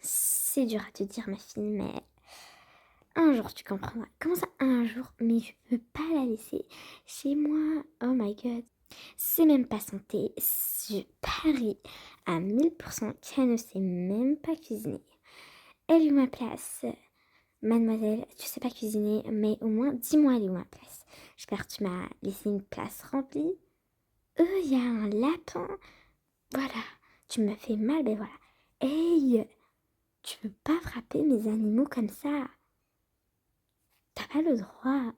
C'est dur à te dire, ma fille, mais un jour tu comprendras. Comment ça, un jour? Mais je peux pas la laisser chez moi. Oh my god. C'est même pas santé. Je parie à 1000% qu'elle ne sait même pas cuisiner. Elle est où ma place? Mademoiselle, tu sais pas cuisiner, mais au moins dis-moi elle est où ma place. J'espère que tu m'as laissé une place remplie. Il y a un lapin. Voilà. Tu me fais mal, ben voilà. Hey! Tu peux pas frapper mes animaux comme ça. T'as pas le droit.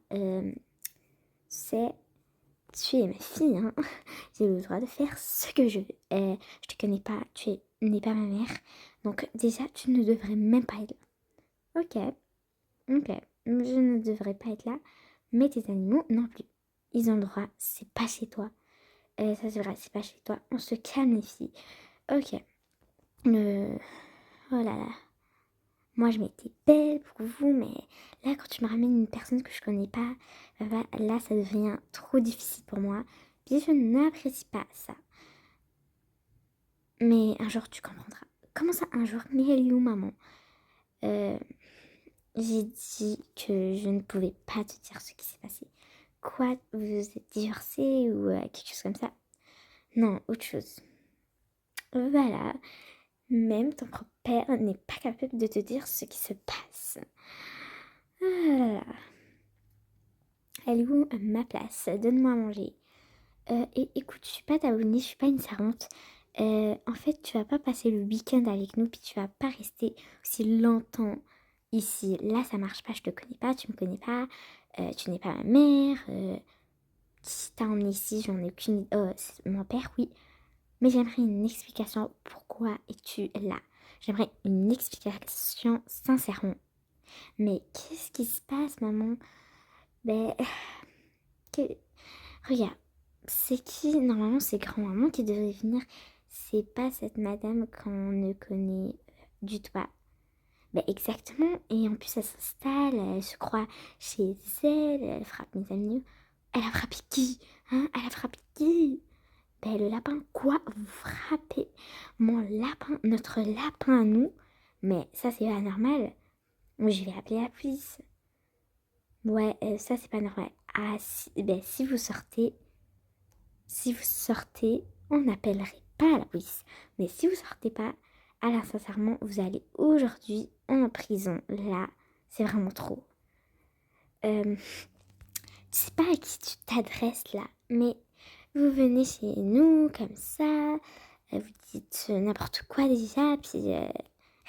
C'est. Tu es ma fille, hein. J'ai le droit de faire ce que je veux. Je te connais pas, n'es pas ma mère. Donc, déjà, tu ne devrais même pas être là. Ok, ok. Je ne devrais pas être là. Mais tes animaux non plus. Ils ont le droit, c'est pas chez toi. Ça, c'est vrai, c'est pas chez toi. On se calme, les filles. Ok. Oh là là. Moi, je m'étais belle pour vous, mais là, quand tu me ramènes une personne que je connais pas, là, ça devient trop difficile pour moi. Puis je n'apprécie pas ça. Mais un jour, tu comprendras. Comment ça, un jour? Mais elle est où, maman? Euh, j'ai dit que je ne pouvais pas te dire ce qui s'est passé. Quoi? Vous êtes divorcés ou quelque chose comme ça? Non, autre chose. Voilà. Même ton propre père n'est pas capable de te dire ce qui se passe. Ah là là. Elle est où ma place? Donne-moi à manger. Et écoute, je suis pas ta bonne, je suis pas une servante. En fait, tu vas pas passer le week-end avec nous, puis tu vas pas rester aussi longtemps ici. Là, ça marche pas, je te connais pas, tu me connais pas, tu n'es pas ma mère. Qui t'a emmené ici, j'en ai aucune idée. Oh, c'est mon père, oui. Mais j'aimerais une explication. Pourquoi es-tu là? J'aimerais une explication sincèrement. Mais qu'est-ce qui se passe, maman? Ben, que- regarde, c'est qui? Normalement, c'est grand-maman qui devrait venir. C'est pas cette madame qu'on ne connaît du tout pas. Ben exactement. Et en plus, elle s'installe, elle se croit chez elle, elle frappe mes amis. Elle a frappé qui? Hein? Elle a frappé qui? Ben le lapin, quoi? Vous frappez mon lapin, notre lapin à nous? Mais ça, c'est pas normal. Moi, je vais appeler la police. Ouais, ça, c'est pas normal. Ah, si, ben, si vous sortez, on n'appellerait pas la police. Mais si vous sortez pas, alors sincèrement, vous allez aujourd'hui en prison. Là, c'est vraiment trop. Euh, je sais pas à qui tu t'adresses là, mais vous venez chez nous comme ça, vous dites n'importe quoi déjà, puis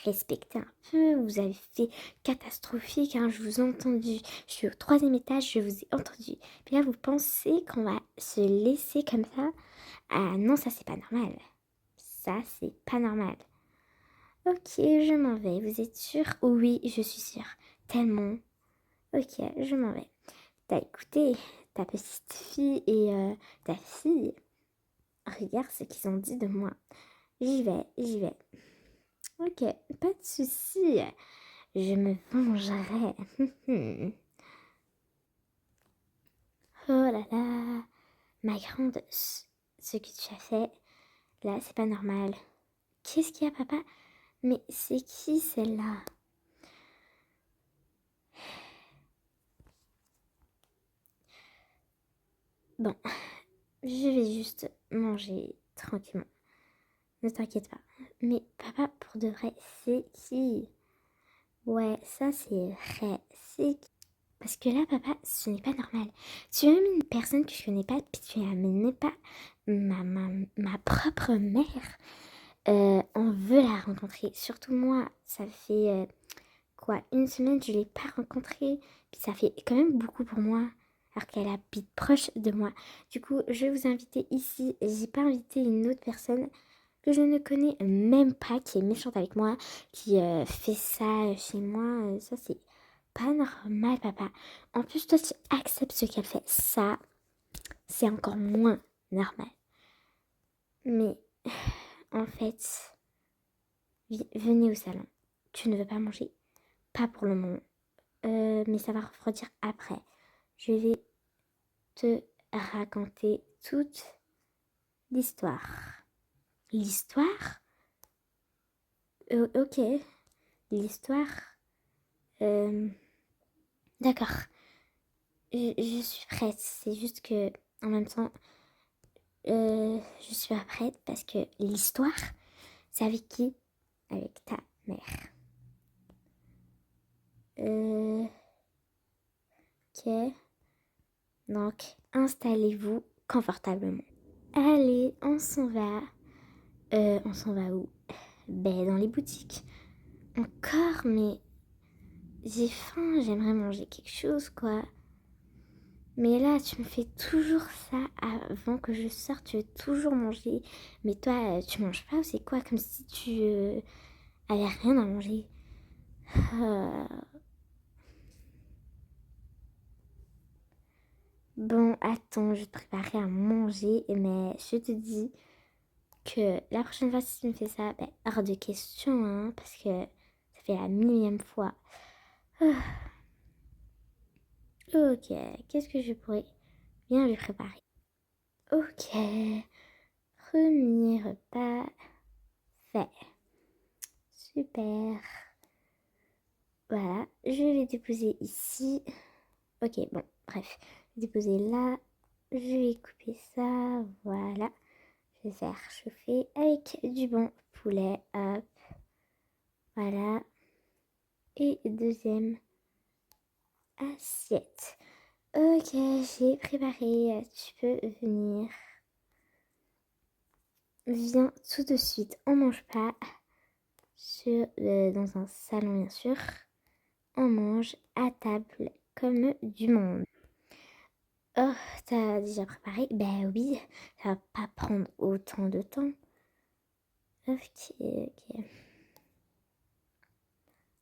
respectez un peu. Vous avez fait catastrophique, hein, je vous ai entendu. Je suis au troisième étage, je vous ai entendu. Puis là, vous pensez qu'on va se laisser comme ça? Ah non, ça c'est pas normal. Ça c'est pas normal. Ok, je m'en vais. Vous êtes sûr? Oui, je suis sûre. Tellement. Ok, je m'en vais. T'as écouté ta petite fille et ta fille. Regarde ce qu'ils ont dit de moi. J'y vais, j'y vais. Ok, pas de souci. Je me vengerai. Oh là là. Ma grande, ce que tu as fait, là, c'est pas normal. Qu'est-ce qu'il y a, papa? Mais c'est qui celle-là? Bon, je vais juste manger tranquillement. Ne t'inquiète pas. Mais papa, pour de vrai, c'est qui? Ouais, ça c'est vrai. C'est qui? Parce que là, papa, ce n'est pas normal. Tu as mis une personne que je connais pas, puis tu as amené pas ma propre mère. On veut la rencontrer. Surtout moi, ça fait quoi, une semaine, je l'ai pas rencontrée. Puis ça fait quand même beaucoup pour moi. Alors qu'elle habite proche de moi. Du coup, je vais vous inviter ici. J'ai pas invité une autre personne que je ne connais même pas, qui est méchante avec moi, qui fait ça chez moi. Ça, c'est pas normal, papa. En plus, toi, tu acceptes ce qu'elle fait. Ça, c'est encore moins normal. Mais en fait, venez au salon. Tu ne veux pas manger? Pas pour le moment. Mais ça va refroidir après. Je vais te raconter toute l'histoire. L'histoire? Ok, l'histoire. Euh, d'accord, je suis prête. C'est juste que, en même temps, je suis pas prête parce que l'histoire, c'est avec qui? Avec ta mère. Euh, ok. Donc, installez-vous confortablement. Allez, on s'en va. On s'en va où? Ben, dans les boutiques. Encore, mais j'ai faim, j'aimerais manger quelque chose, quoi. Mais là, tu me fais toujours ça avant que je sorte, tu veux toujours manger. Mais toi, tu manges pas ou c'est quoi? Comme si tu avais rien à manger. Euh, Bon, attends, je vais te préparer à manger, mais je te dis que la prochaine fois, si tu me fais ça, ben, hors de question, hein, parce que ça fait la millième fois. Ah, ok, qu'est-ce que je pourrais bien lui préparer? Ok, premier repas fait. Super. Voilà, je vais déposer ici. Ok, bon, bref. Je vais déposer là. Je vais couper ça. Voilà. Je vais faire chauffer avec du bon poulet. Hop. Voilà. Et deuxième assiette. Ok, j'ai préparé. Tu peux venir. Viens tout de suite. On mange pas dans un salon, bien sûr. On mange à table comme du monde. Oh, t'as déjà préparé? Ben oui, ça va pas prendre autant de temps. Ok, ok.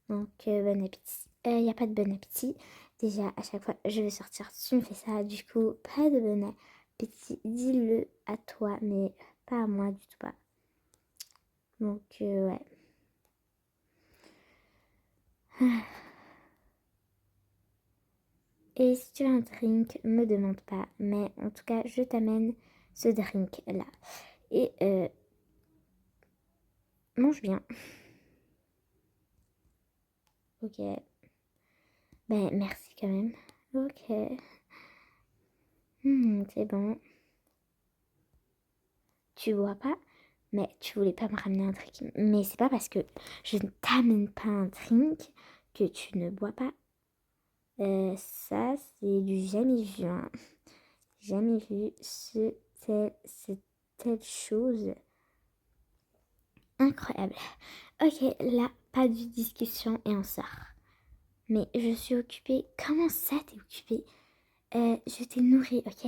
Donc, bon appétit. Il n'y a pas de bon appétit. Déjà, à chaque fois, je vais sortir, tu me fais ça. Du coup, pas de bon appétit. Dis-le à toi, mais pas à moi du tout pas. Donc, ouais. Et si tu veux un drink, me demande pas. Mais en tout cas, je t'amène ce drink-là. Et mange bien. Ok. Ben, merci quand même. Ok. C'est bon. Tu bois pas? Mais tu voulais pas me ramener un drink. Mais c'est pas parce que je ne t'amène pas un drink que tu ne bois pas. Ça, c'est du jamais vu, hein. Jamais vu cette telle chose incroyable. Ok, là, pas de discussion et on sort. Mais je suis occupée. Comment ça, t'es occupée? Je t'ai nourri, ok?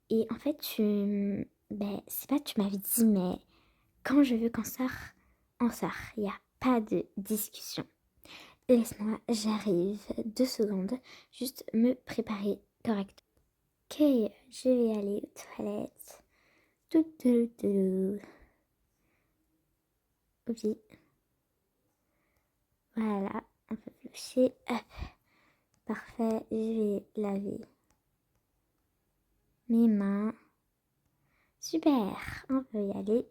Et en fait, ben, c'est pas tu m'avais dit, mais quand je veux qu'on sort, on sort. Il n'y a pas de discussion. Laisse-moi, j'arrive 2 secondes. Juste me préparer correctement. Ok, je vais aller aux toilettes. Tout, tout, tout. Oui, voilà, on peut flusher. Hop, parfait, je vais laver mes mains. Super, on peut y aller.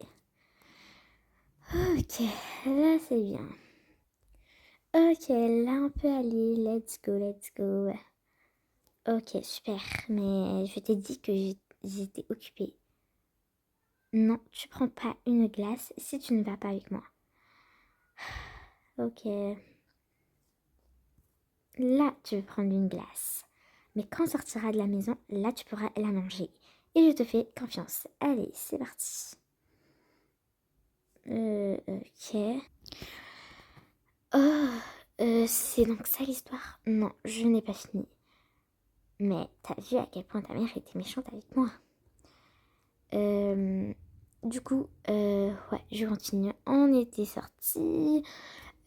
Ok, là c'est bien. Ok, là on peut aller. Let's go, let's go. Ok, super. Mais je t'ai dit que j'étais occupée. Non, tu prends pas une glace si tu ne vas pas avec moi. Ok. Là, tu veux prendre une glace. Mais quand on sortira de la maison, là, tu pourras la manger. Et je te fais confiance. Allez, c'est parti. Ok. Oh, c'est donc ça l'histoire? Non, je n'ai pas fini. Mais t'as vu à quel point ta mère était méchante avec moi. Euh, du coup, ouais, je continue. On était sortis.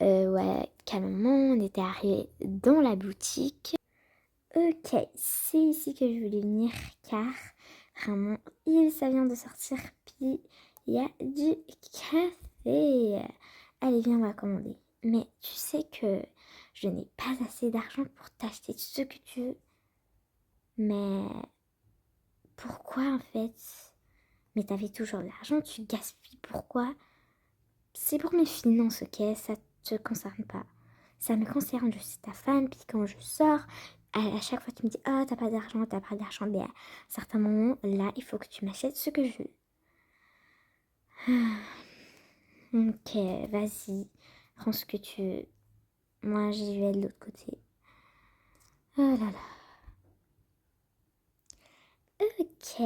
Ouais, calmement, on était arrivé dans la boutique. Ok, c'est ici que je voulais venir car vraiment, ça vient de sortir. Puis il y a du café. Allez, viens, on va commander. Mais tu sais que je n'ai pas assez d'argent pour t'acheter ce que tu veux. Mais pourquoi en fait? Mais t'avais toujours de l'argent, tu gaspilles, pourquoi? c'est pour mes finances, ok? Ça te concerne pas. Ça me concerne, je suis ta femme, puis quand je sors, à chaque fois tu me dis, oh, t'as pas d'argent, mais à certains moments, là, il faut que tu m'achètes ce que je veux. Ok, vas-y, prends ce que tu veux. Moi, j'y vais de l'autre côté. Oh là là. Ok.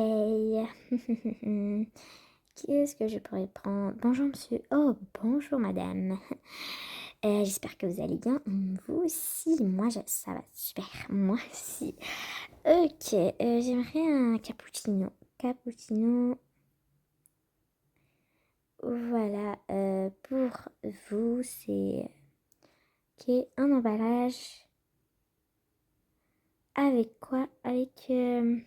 Qu'est-ce que je pourrais prendre? Bonjour monsieur. Oh, bonjour madame. J'espère que vous allez bien. Vous aussi. Moi, ça va super. Moi aussi. Ok. J'aimerais un cappuccino. Cappuccino. Voilà. Pour vous, c'est ok, un emballage. Avec quoi? Avec un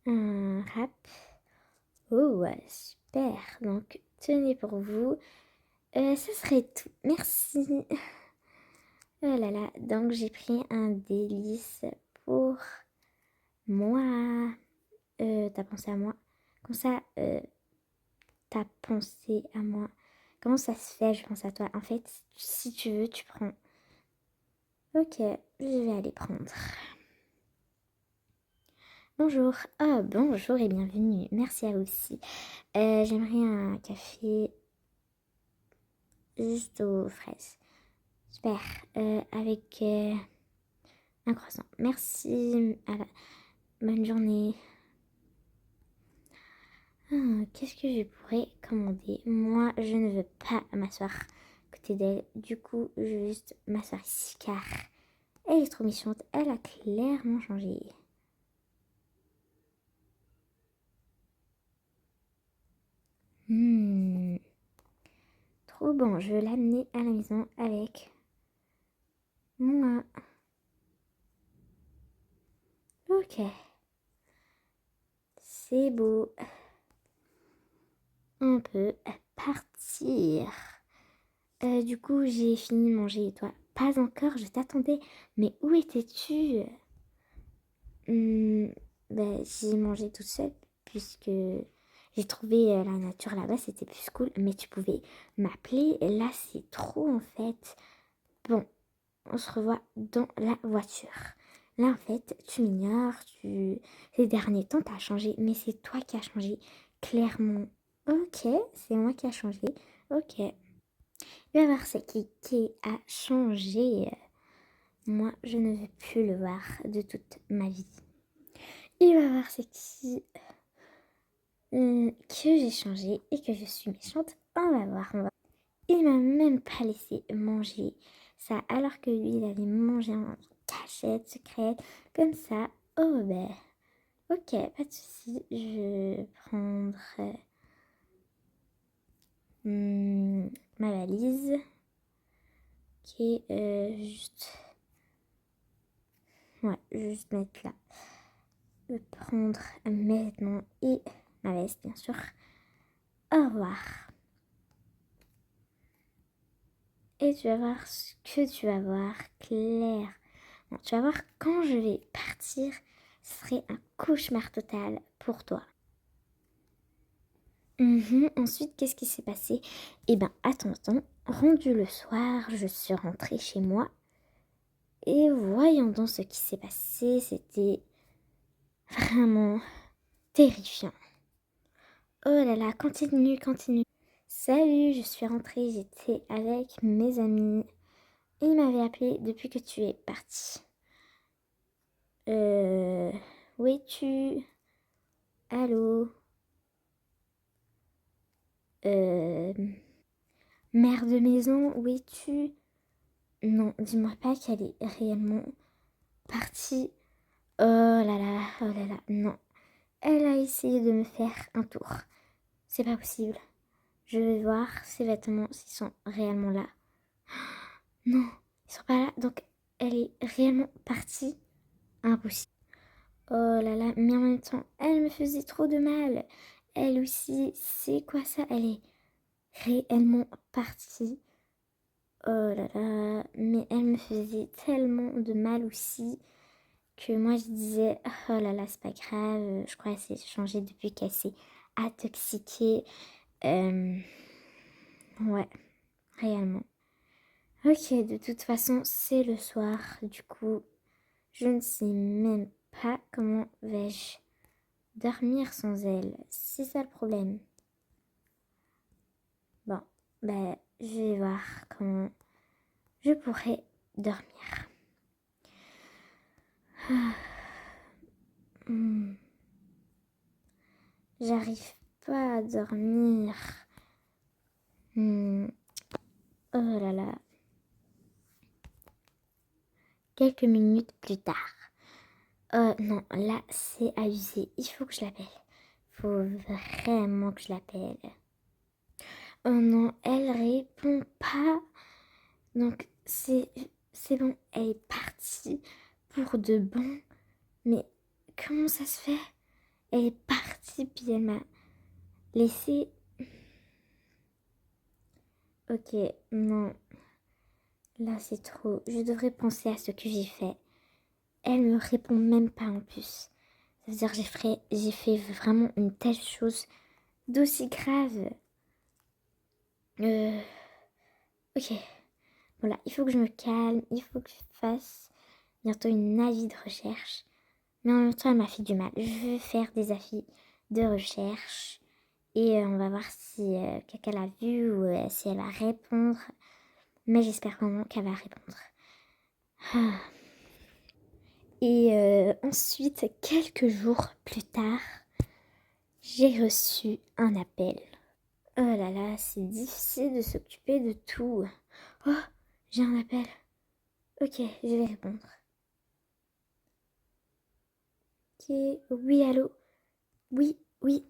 wrap. Oh, ouais, super. Donc, tenez pour vous. Ça serait tout. Merci. Oh là là. Donc, j'ai pris un délice pour moi. T'as pensé à moi? Comme ça, t'as pensé à moi. Comment ça se fait, je pense à toi? En fait, si tu veux, tu prends. Ok, je vais aller prendre. Bonjour. Ah, bonjour et bienvenue. Merci à vous aussi. J'aimerais un café juste aux fraises. Super. Avec un croissant. Merci. Bonne journée. Qu'est-ce que je pourrais commander? Moi, je ne veux pas m'asseoir à côté d'elle. Du coup, je vais juste m'asseoir ici car elle est trop méchante. Elle a clairement changé. Hmm, trop bon. Je veux l'amener à la maison avec moi. Ok, c'est beau. On peut partir. Du coup, j'ai fini de manger et toi? Pas encore, je t'attendais. Mais où étais-tu? Hmm, j'ai mangé toute seule puisque j'ai trouvé la nature là-bas, c'était plus cool. Mais tu pouvais m'appeler. Là, c'est trop en fait. Bon, on se revoit dans la voiture. Là, en fait, tu m'ignores. Ces derniers temps, t'as changé. Mais c'est toi qui as changé, clairement. Ok, c'est moi qui a changé. Ok. Il va voir c'est qui a changé. Moi, je ne veux plus le voir de toute ma vie. Il va voir c'est qui que j'ai changé et que je suis méchante. On va voir, on va. Il m'a même pas laissé manger ça alors que lui, il allait manger en cachette secrète comme ça. Oh ben, ok, pas de souci. Je vais prendre ma valise qui est juste, ouais, juste mettre là. Je vais prendre mes vêtements et ma veste, bien sûr. Au revoir. Et tu vas voir ce que tu vas voir, Claire. Bon, tu vas voir, quand je vais partir, ce serait un cauchemar total pour toi. Ensuite, qu'est-ce qui s'est passé? Eh ben, attends, rendu le soir, je suis rentrée chez moi. Et voyons donc ce qui s'est passé, c'était vraiment terrifiant. Oh là là, continue, continue. Salut, je suis rentrée, j'étais avec mes amis. Ils m'avaient appelé depuis que tu es partie. Euh... Où es-tu? Allô? Euh... Mère de maison, où es-tu? Non, dis-moi pas qu'elle est réellement partie. Oh là là, non. Elle a essayé de me faire un tour. C'est pas possible. Je vais voir ses vêtements s'ils sont réellement là. Non, ils sont pas là. Donc, elle est réellement partie. Impossible. Oh là là, mais en même temps, elle me faisait trop de mal. Elle aussi, c'est quoi ça? Elle est réellement partie. Oh là là, mais elle me faisait tellement de mal aussi que moi je disais, oh là là, c'est pas grave, je crois qu'elle s'est changée depuis qu'elle s'est intoxiquée. Euh, Ouais, réellement. Ok, de toute façon, c'est le soir. Du coup, je ne sais même pas comment vais-je dormir sans elle. C'est ça le problème. Bon, ben, je vais voir comment je pourrais dormir. Hmm, J'arrive pas à dormir. Hmm, Oh là là. Quelques minutes plus tard. Oh non, là, c'est abusé. Il faut que je l'appelle. Faut vraiment que je l'appelle. Oh non, elle répond pas. Donc, c'est bon, elle est partie pour de bon. Mais comment ça se fait? Elle est partie, puis elle m'a laissé. Ok, non, là c'est trop. Je devrais penser à ce que j'ai fait. Elle me répond même pas en plus. Ça veut dire que j'ai fait vraiment une telle chose d'aussi grave. Euh, ok, voilà, il faut que je me calme, il faut que je fasse bientôt une avis de recherche. Mais en même temps, elle m'a fait du mal. Je vais faire des avis de recherche et on va voir si quelqu'un l'a vu ou si elle va répondre. Mais j'espère vraiment qu'elle va répondre. Ah. Et ensuite, quelques jours plus tard, j'ai reçu un appel. Oh là là, c'est difficile de s'occuper de tout. Oh, j'ai un appel. Ok, je vais répondre. Ok, oui, allô? Oui, oui,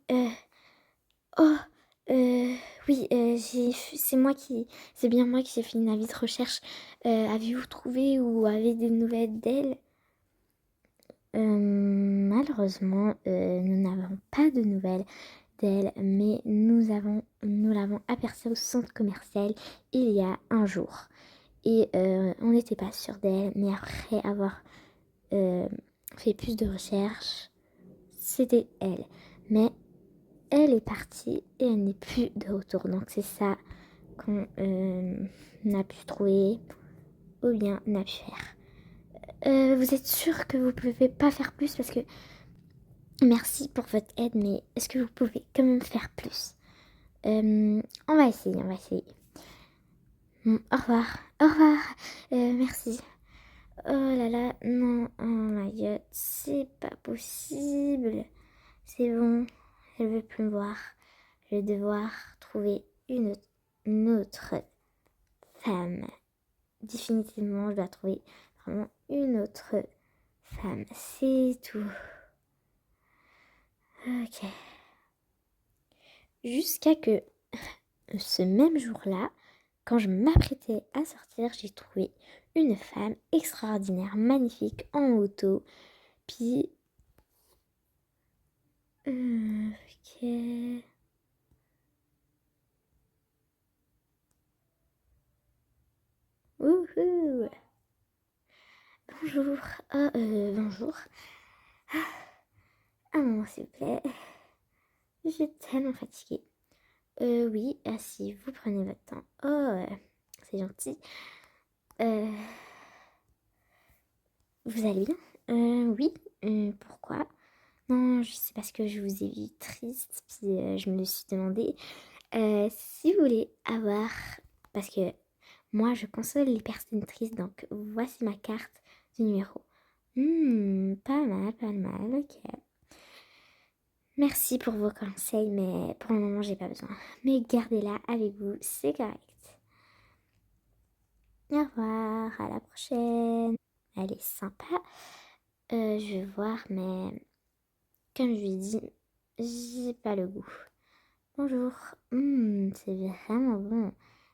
oh, oui, c'est bien moi qui ai fait une avis de recherche. Avez-vous trouvé ou avez des nouvelles d'elle? Malheureusement, nous n'avons pas de nouvelles d'elle, mais nous l'avons aperçue au centre commercial il y a un jour. Et on n'était pas sûr d'elle, mais après avoir fait plus de recherches, c'était elle. Mais elle est partie et elle n'est plus de retour. Donc c'est ça qu'on a pu trouver ou bien n'a pu faire. Vous êtes sûr que vous pouvez pas faire plus parce que merci pour votre aide, mais est-ce que vous pouvez quand même faire plus? On va essayer, on va essayer. Au revoir, au revoir, merci. Oh là là, non, oh my god, c'est pas possible. C'est bon, elle veut plus me voir. Je vais devoir trouver une autre femme. Définitivement, je dois trouver vraiment une autre femme. C'est tout. Ok. Jusqu'à que ce même jour-là, quand je m'apprêtais à sortir, j'ai trouvé une femme extraordinaire, magnifique, en auto. Puis... ok... Wouhou! Bonjour. Ah, bonjour. Un moment, s'il vous plaît. Je suis tellement fatiguée. Oui, si vous prenez votre temps. Oh, c'est gentil. Euh, vous allez bien? Oui. Pourquoi? Non, c'est parce que je vous ai vu triste, puis je me suis demandé si vous voulez avoir... Parce que moi, je console les personnes tristes, donc voici ma carte du numéro. Pas mal, ok. Merci pour vos conseils, mais pour le moment, j'ai pas besoin. Mais gardez-la avec vous, c'est correct. Au revoir, à la prochaine. Elle est sympa. Je vais voir, mais comme je lui ai dit, j'ai pas le goût. Bonjour. C'est vraiment bon.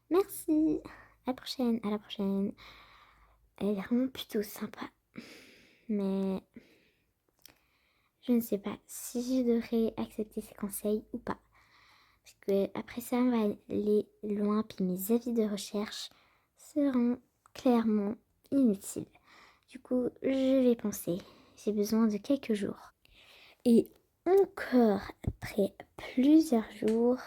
Merci. À la prochaine, à la prochaine. Elle est vraiment plutôt sympa. Mais je ne sais pas si je devrais accepter ses conseils ou pas. Parce que après ça, on va aller loin, puis mes avis de recherche seront clairement inutiles. Du coup, je vais penser. J'ai besoin de quelques jours. Et encore après plusieurs jours,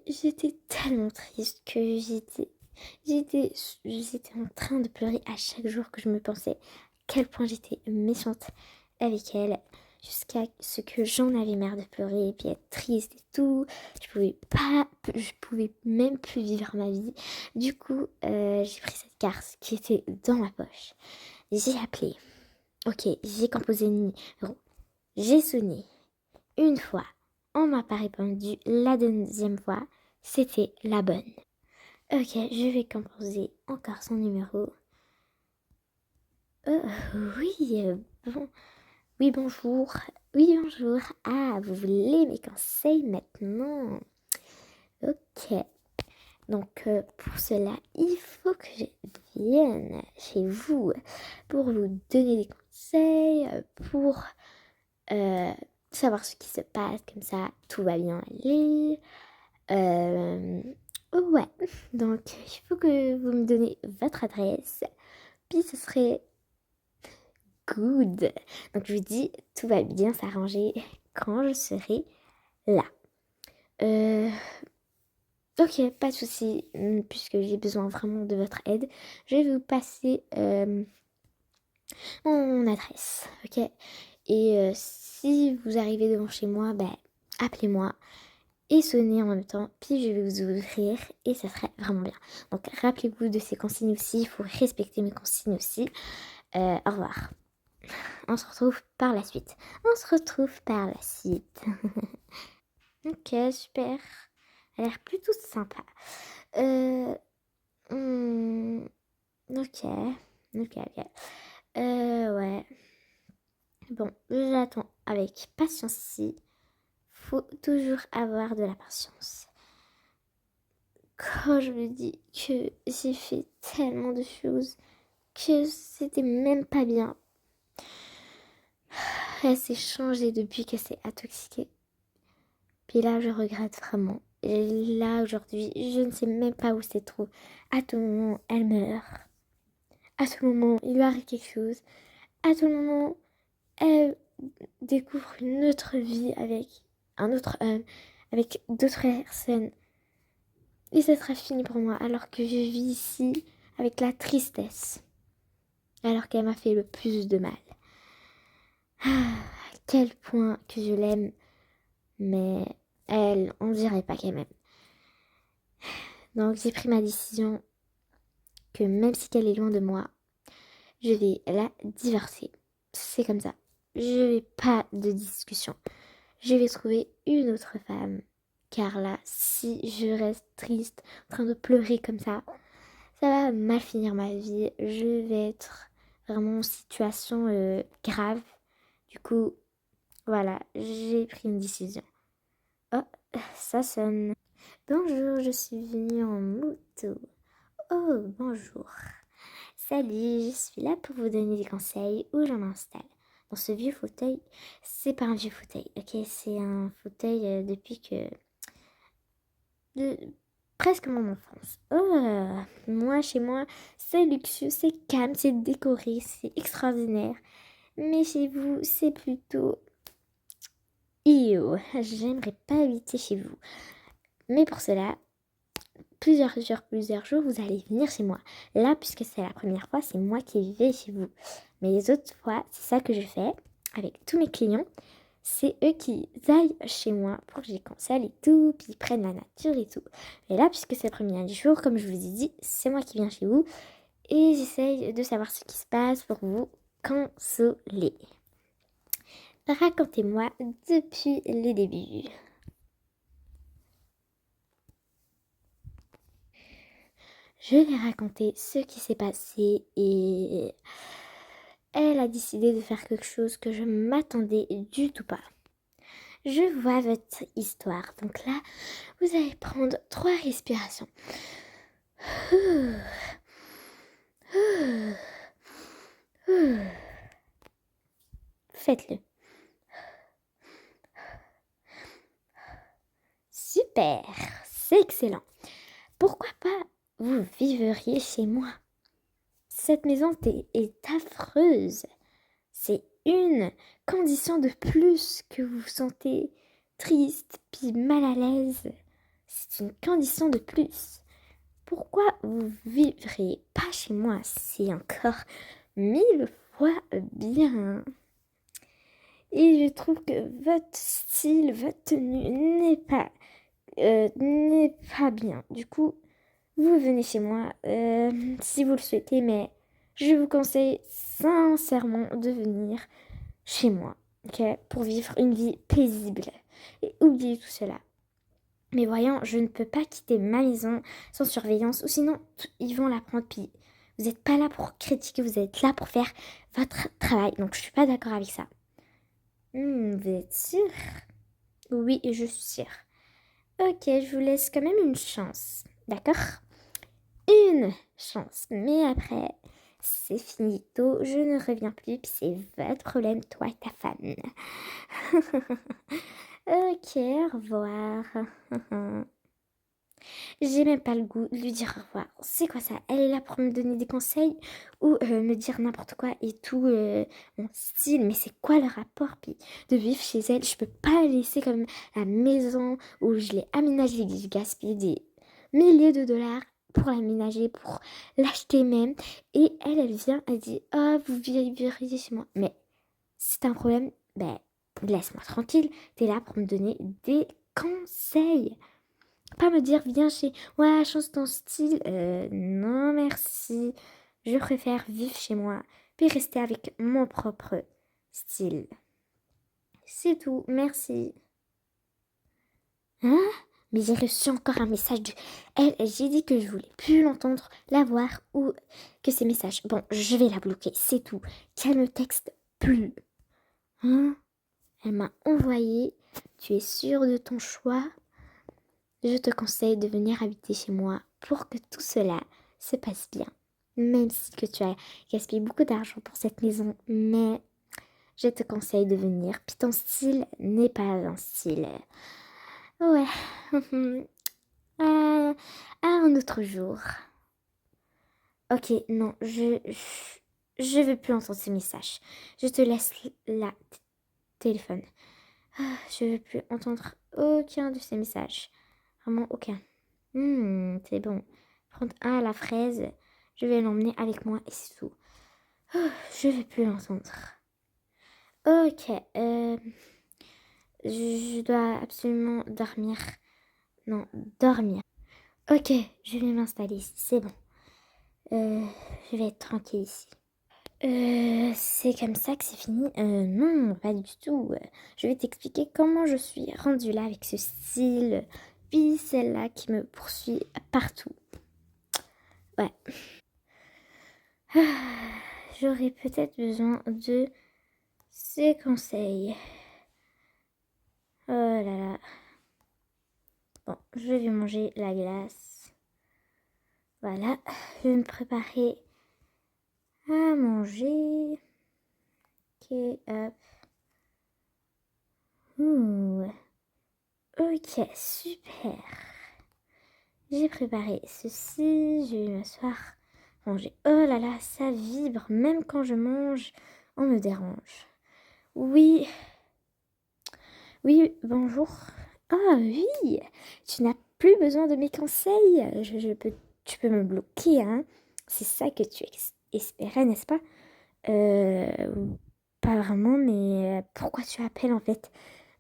J'étais tellement triste que j'étais, j'étais en train de pleurer à chaque jour que je me pensais à quel point j'étais méchante avec elle, jusqu'à ce que j'en avais marre de pleurer et puis être triste et tout. Je pouvais même plus vivre ma vie. Du coup, j'ai pris cette carte qui était dans ma poche. J'ai appelé. Ok, j'ai composé le numéro. J'ai sonné une fois. On m'a pas répondu. La deuxième fois, c'était la bonne. Ok, je vais composer encore son numéro. Euh, oui, bon. Oui, bonjour. Oui, bonjour. Ah, vous voulez mes conseils maintenant? Ok. Donc, pour cela, il faut que je vienne chez vous pour vous donner des conseils, pour euh, savoir ce qui se passe, comme ça, tout va bien aller. Euh, ouais, donc il faut que vous me donnez votre adresse, puis ce serait good. Donc je vous dis, tout va bien s'arranger quand je serai là. Euh, ok, pas de souci, puisque j'ai besoin vraiment de votre aide. Je vais vous passer mon adresse, ok? Et si vous arrivez devant chez moi, bah, appelez-moi et sonnez en même temps, puis je vais vous ouvrir et ça serait vraiment bien. Donc rappelez-vous de ces consignes aussi, il faut respecter mes consignes aussi. Au revoir. On se retrouve par la suite. On se retrouve par la suite. Ok, super. Elle a l'air plutôt sympa. Euh, hmm, ok, ok. Ouais. Bon, j'attends avec patience ici. Faut toujours avoir de la patience. Quand je me dis que j'ai fait tellement de choses que c'était même pas bien. Elle s'est changée depuis qu'elle s'est intoxiquée. Puis là, je regrette vraiment. Et là, aujourd'hui, je ne sais même pas où c'est trop. À tout moment, elle meurt. À tout moment, il lui arrive quelque chose. À tout moment, elle découvre une autre vie avec un autre homme, avec d'autres personnes. Et ça sera fini pour moi, alors que je vis ici avec la tristesse. Alors qu'elle m'a fait le plus de mal. Ah, à quel point que je l'aime, mais elle, on dirait pas qu'elle m'aime. Donc j'ai pris ma décision que même si elle est loin de moi, je vais la divorcer. C'est comme ça. Je vais pas de discussion. Je vais trouver une autre femme. Car là, si je reste triste, en train de pleurer comme ça va mal finir ma vie. Je vais être vraiment en situation grave. Du coup, voilà, j'ai pris une décision. Oh, ça sonne. Bonjour, je suis venue en moto. Oh, bonjour. Salut, je suis là pour vous donner des conseils où je m'installe. Dans ce vieux fauteuil, c'est pas un vieux fauteuil, ok? C'est un fauteuil depuis que... de presque mon enfance. Oh, moi, chez moi, c'est luxueux, c'est calme, c'est décoré, c'est extraordinaire. Mais chez vous, c'est plutôt... Ew, j'aimerais pas habiter chez vous. Mais pour cela, plusieurs jours, vous allez venir chez moi. Là, puisque c'est la première fois, c'est moi qui vais chez vous. Mais les autres fois, c'est ça que je fais avec tous mes clients. C'est eux qui aillent chez moi pour que je les console et tout, puis ils prennent la nature et tout. Et là, puisque c'est le premier jour, comme je vous ai dit, c'est moi qui viens chez vous et j'essaye de savoir ce qui se passe pour vous consoler. Racontez-moi depuis le début. Je vais raconter ce qui s'est passé et elle a décidé de faire quelque chose que je m'attendais du tout pas. Je vois votre histoire. Donc là, vous allez prendre 3 respirations. Faites-le. Super, c'est excellent. Pourquoi pas vous vivriez chez moi? Cette maison est affreuse. C'est une condition de plus que vous vous sentez triste puis mal à l'aise. C'est une condition de plus. Pourquoi vous vivriez pas chez moi? C'est encore 1000 fois bien. Et je trouve que votre style, votre tenue n'est pas bien. Du coup, vous venez chez moi si vous le souhaitez, mais je vous conseille sincèrement de venir chez moi, ok, pour vivre une vie paisible. Et oubliez tout cela. Mais voyons, je ne peux pas quitter ma maison sans surveillance, ou sinon ils vont la prendre. Puis vous n'êtes pas là pour critiquer, vous êtes là pour faire votre travail. Donc je suis pas d'accord avec ça. Vous êtes sûr? Oui, je suis sûre. Ok, je vous laisse quand même une chance. D'accord? Une chance. Mais après, c'est finito, je ne reviens plus, puis c'est votre problème, toi et ta femme. Ok, au revoir. J'ai même pas le goût de lui dire au revoir. C'est quoi ça? Elle est là pour me donner des conseils ou me dire n'importe quoi et tout mon style. Mais c'est quoi le rapport? Puis de vivre chez elle, je peux pas la laisser comme la maison où je l'ai aménagée, que j'ai gaspillé des milliers de dollars pour l'aménager, pour l'acheter même. Et elle vient, elle dit oh, vous vivriez chez moi. Mais c'est un problème, ben laisse-moi tranquille. T'es là pour me donner des conseils. Pas me dire viens chez ouais change ton style non merci, je préfère vivre chez moi puis rester avec mon propre style, c'est tout, merci. Hein? Mais j'ai reçu encore un message de elle, j'ai dit que je voulais plus l'entendre, la voir ou que ces messages, bon je vais la bloquer, c'est tout, qu'elle me texte plus. Hein? Elle m'a envoyé tu es sûre de ton choix? Je te conseille de venir habiter chez moi pour que tout cela se passe bien. Même si que tu as gaspillé beaucoup d'argent pour cette maison, mais je te conseille de venir. Puis ton style n'est pas un style. Ouais. À un autre jour. Ok, non, je veux plus entendre ces messages. Je te laisse là, téléphone. Je veux plus entendre aucun de ces messages. Vraiment aucun. C'est bon. Prendre un à la fraise, je vais l'emmener avec moi et c'est tout. Je vais plus l'entendre. Ok, je dois absolument dormir. Non, dormir. Ok, je vais m'installer ici, c'est bon. Je vais être tranquille ici. C'est comme ça que c'est fini. Non, pas du tout. Je vais t'expliquer comment je suis rendue là avec ce style. Puis celle-là qui me poursuit partout. Ouais. J'aurais peut-être besoin de ces conseils. Oh là là. Bon, je vais manger la glace. Voilà, je vais me préparer à manger. Ok, hop. Ouh. Ok, super. J'ai préparé ceci, je vais m'asseoir, manger. Oh là là, ça vibre, même quand je mange, on me dérange. Oui, oui, bonjour. Ah oui, tu n'as plus besoin de mes conseils. Tu peux me bloquer, hein. C'est ça que tu espérais, n'est-ce pas? Euh, Pas vraiment, mais pourquoi tu appelles en fait?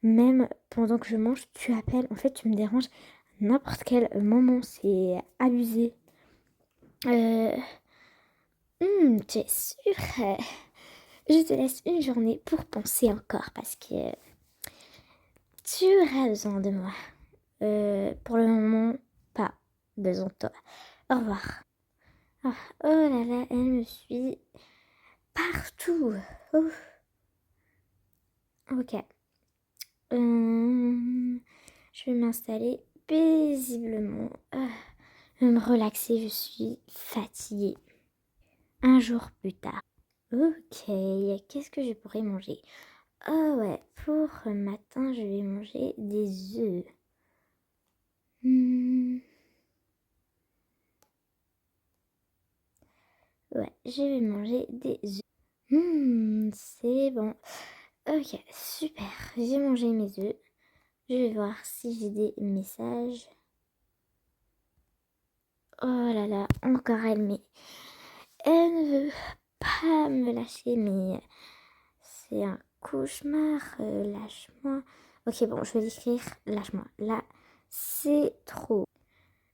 Même pendant que je mange, tu appelles. En fait, tu me déranges à n'importe quel moment. C'est abusé. Euh, Tu es sûre? Je te laisse une journée pour penser encore parce que tu auras besoin de moi. Pour le moment, pas besoin de toi. Au revoir. Ah, oh là là, elle me suit partout. Ouf. Ok. Je vais m'installer paisiblement. Je vais me relaxer, je suis fatiguée. Un jour plus tard. Ok, qu'est-ce que je pourrais manger? Oh ouais, pour le matin, je vais manger des œufs. Ouais, je vais manger des œufs. C'est bon. Ok, super. J'ai mangé mes œufs. Je vais voir si j'ai des messages. Oh là là, encore elle, mais elle ne veut pas me lâcher, mais c'est un cauchemar. Lâche-moi. Ok, bon, je vais l'écrire. Lâche-moi. Là, c'est trop.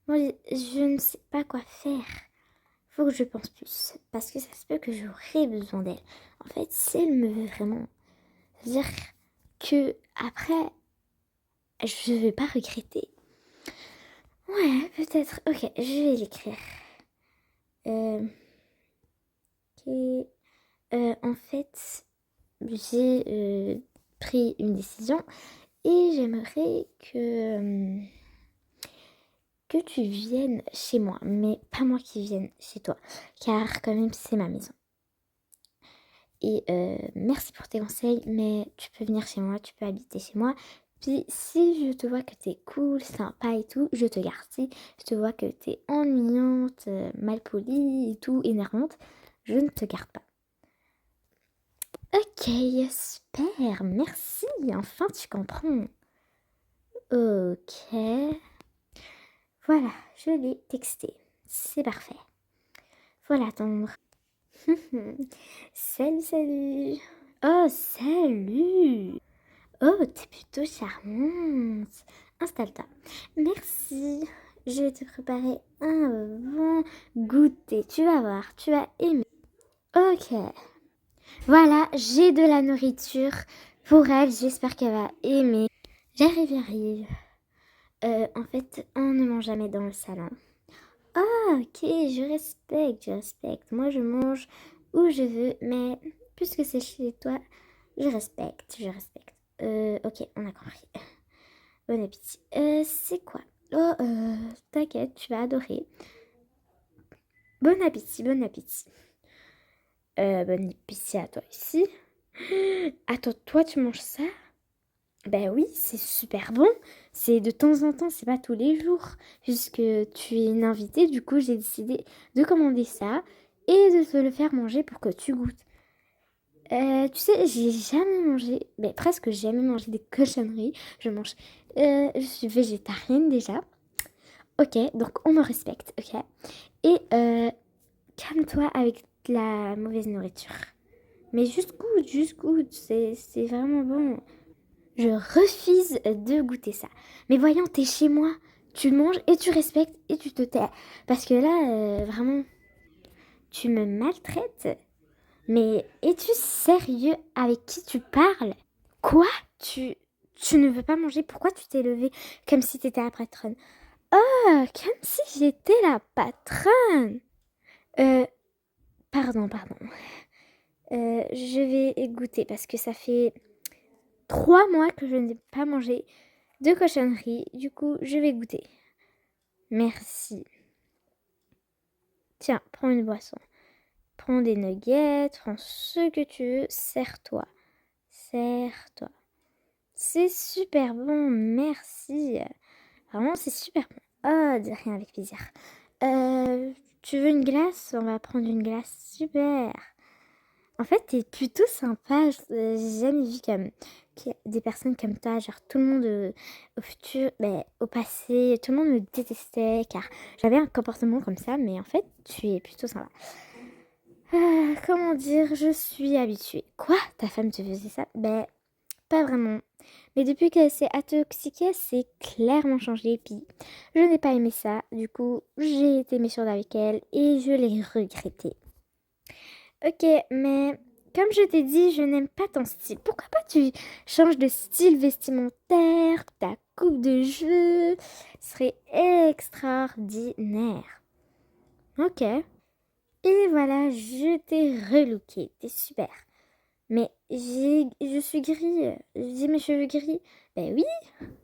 Moi, je ne sais pas quoi faire. Faut que je pense plus. Parce que ça se peut que j'aurai besoin d'elle. En fait, si elle me veut vraiment, ça veut dire que après, je vais pas regretter. Ouais, peut-être. Ok, je vais l'écrire. Euh, ok. En fait, j'ai pris une décision et j'aimerais que tu viennes chez moi, mais pas moi qui vienne chez toi, car quand même c'est ma maison. Et merci pour tes conseils, mais tu peux venir chez moi, tu peux habiter chez moi. Puis si je te vois que t'es cool, sympa et tout, je te garde. Si je te vois que t'es ennuyante, malpolie et tout, énervante, je ne te garde pas. Ok, super, merci, enfin tu comprends. Ok, voilà, je l'ai texté. C'est parfait. Faut l'attendre. Salut, salut. Oh, salut. Oh, t'es plutôt charmante. Installe-toi. Merci. Je vais te préparer un bon goûter. Tu vas voir, tu vas aimer. Ok. Voilà, j'ai de la nourriture pour elle. J'espère qu'elle va aimer. J'arrive, j'arrive. En fait, on ne mange jamais dans le salon. Ah, ok, je respecte, je respecte. Moi, je mange où je veux, mais puisque c'est chez toi, je respecte, je respecte. Ok, on a compris. Bon appétit. C'est quoi? Oh, t'inquiète, tu vas adorer. Bon appétit, bon appétit. Bon appétit à toi ici. Attends, toi, tu manges ça? Ben oui, c'est super bon. C'est de temps en temps, c'est pas tous les jours. Puisque tu es une invitée, du coup, j'ai décidé de commander ça et de te le faire manger pour que tu goûtes. Tu sais, j'ai jamais mangé, ben presque jamais mangé des cochonneries. Je suis végétarienne déjà. Ok, donc on me respecte, ok. Et calme-toi avec la mauvaise nourriture. Mais juste goûte, c'est vraiment bon. Je refuse de goûter ça. Mais voyons, t'es chez moi. Tu manges et tu respectes et tu te tais. Parce que là, vraiment, tu me maltraites. Mais es-tu sérieux avec qui tu parles? Quoi? Tu ne veux pas manger? Pourquoi tu t'es levée comme si t'étais la patronne? Oh, comme si j'étais la patronne. Euh, pardon. Je vais goûter parce que ça fait 3 mois que je n'ai pas mangé de cochonnerie. Du coup, je vais goûter. Merci. Tiens, prends une boisson. Prends des nuggets, prends ce que tu veux. Serre-toi. Serre-toi. C'est super bon, merci. Vraiment, c'est super bon. Oh, de rien, avec plaisir. Euh, Tu veux une glace? On va prendre une glace. Super. En fait, t'es plutôt sympa. J'ai jamais vu des personnes comme toi. Genre, tout le monde au futur, ben, au passé, tout le monde me détestait car j'avais un comportement comme ça. Mais en fait, tu es plutôt sympa. Comment dire? Je suis habituée. Quoi? Ta femme te faisait ça? Ben, pas vraiment. Mais depuis qu'elle s'est intoxiquée, c'est clairement changé. Puis, je n'ai pas aimé ça. Du coup, j'ai été méchante avec elle et je l'ai regretté. Ok, mais comme je t'ai dit, je n'aime pas ton style. Pourquoi pas tu changes de style vestimentaire, ta coupe de cheveux serait extraordinaire. Ok. Et voilà, je t'ai relooké. T'es super. Mais je suis gris. J'ai mes cheveux gris. Ben oui,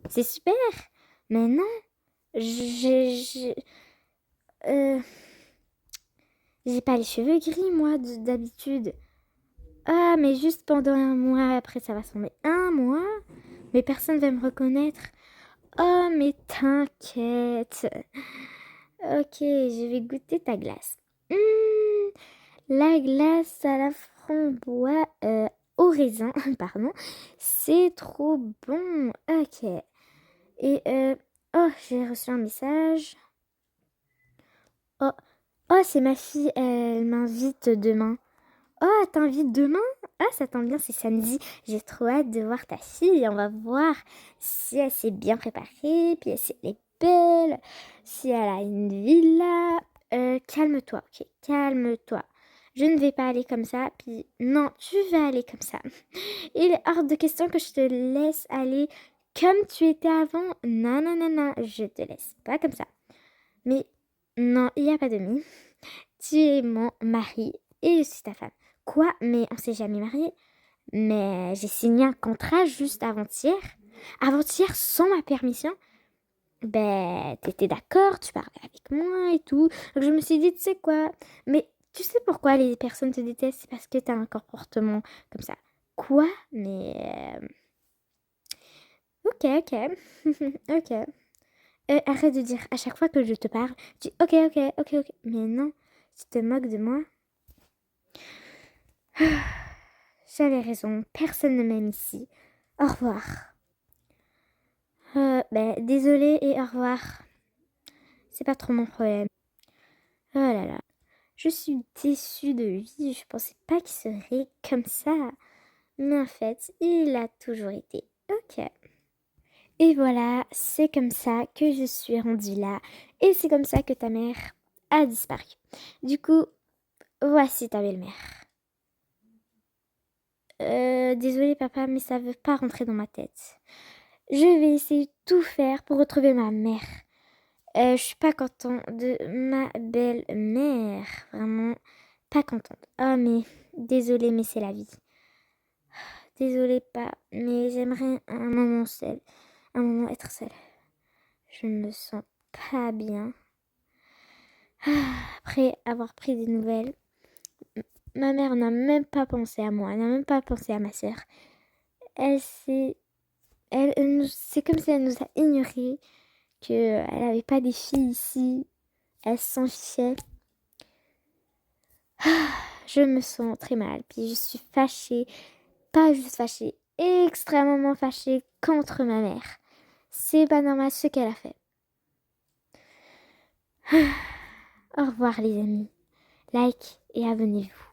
c'est super. Mais non, j'ai euh, j'ai pas les cheveux gris, moi, d'habitude. Ah, mais juste pendant un mois, après ça va sembler un mois. Mais personne va me reconnaître. Oh, mais t'inquiète. Ok, je vais goûter ta glace. La glace à la framboise au raisin, pardon. C'est trop bon. Ok. Et oh, j'ai reçu un message. Oh, oh, c'est ma fille, elle m'invite demain. Oh, elle t'invite demain? Ah, ça tombe bien, c'est samedi. J'ai trop hâte de voir ta fille. On va voir si elle s'est bien préparée, puis si elle est belle, si elle a une villa. Calme-toi, ok? Calme-toi. Je ne vais pas aller comme ça, puis non, tu vas aller comme ça. Il est hors de question que je te laisse aller comme tu étais avant. Non, non, non, non, je te laisse pas comme ça. Mais non, il n'y a pas de mais. Tu es mon mari et je suis ta femme. Quoi? Mais on s'est jamais mariés. Mais j'ai signé un contrat juste avant-hier. Avant-hier, sans ma permission. Ben, t'étais d'accord, tu parlais avec moi et tout. Donc je me suis dit, tu sais quoi? Mais tu sais pourquoi les personnes te détestent? C'est parce que t'as un comportement comme ça. Quoi? Mais... Ok, ok. Ok. Arrête de dire à chaque fois que je te parle, tu dis ok, ok, ok, ok. Mais non, tu te moques de moi. J'avais raison, personne ne m'aime ici. Au revoir. Désolée et au revoir. C'est pas trop mon problème. Oh là là. Je suis déçue de lui. Je pensais pas qu'il serait comme ça. Mais en fait, il a toujours été. Ok. Et voilà, c'est comme ça que je suis rendue là. Et c'est comme ça que ta mère a disparu. Du coup, voici ta belle-mère. Désolée papa, mais ça veut pas rentrer dans ma tête. Je vais essayer de tout faire pour retrouver ma mère. Je suis pas contente de ma belle-mère. Vraiment, pas contente. Ah mais, désolée, mais c'est la vie. Désolée pas, mais j'aimerais un moment seul. Un moment être seule. Je me sens pas bien. Après avoir pris des nouvelles, ma mère n'a même pas pensé à moi, elle n'a même pas pensé à ma sœur. Elle s'est... c'est comme si elle nous a ignorés, qu'elle n'avait pas des filles ici. Elle s'en fichait. Je me sens très mal, puis je suis fâchée, pas juste fâchée, extrêmement fâchée contre ma mère. C'est pas normal ce qu'elle a fait. Au revoir les amis. Like et abonnez-vous.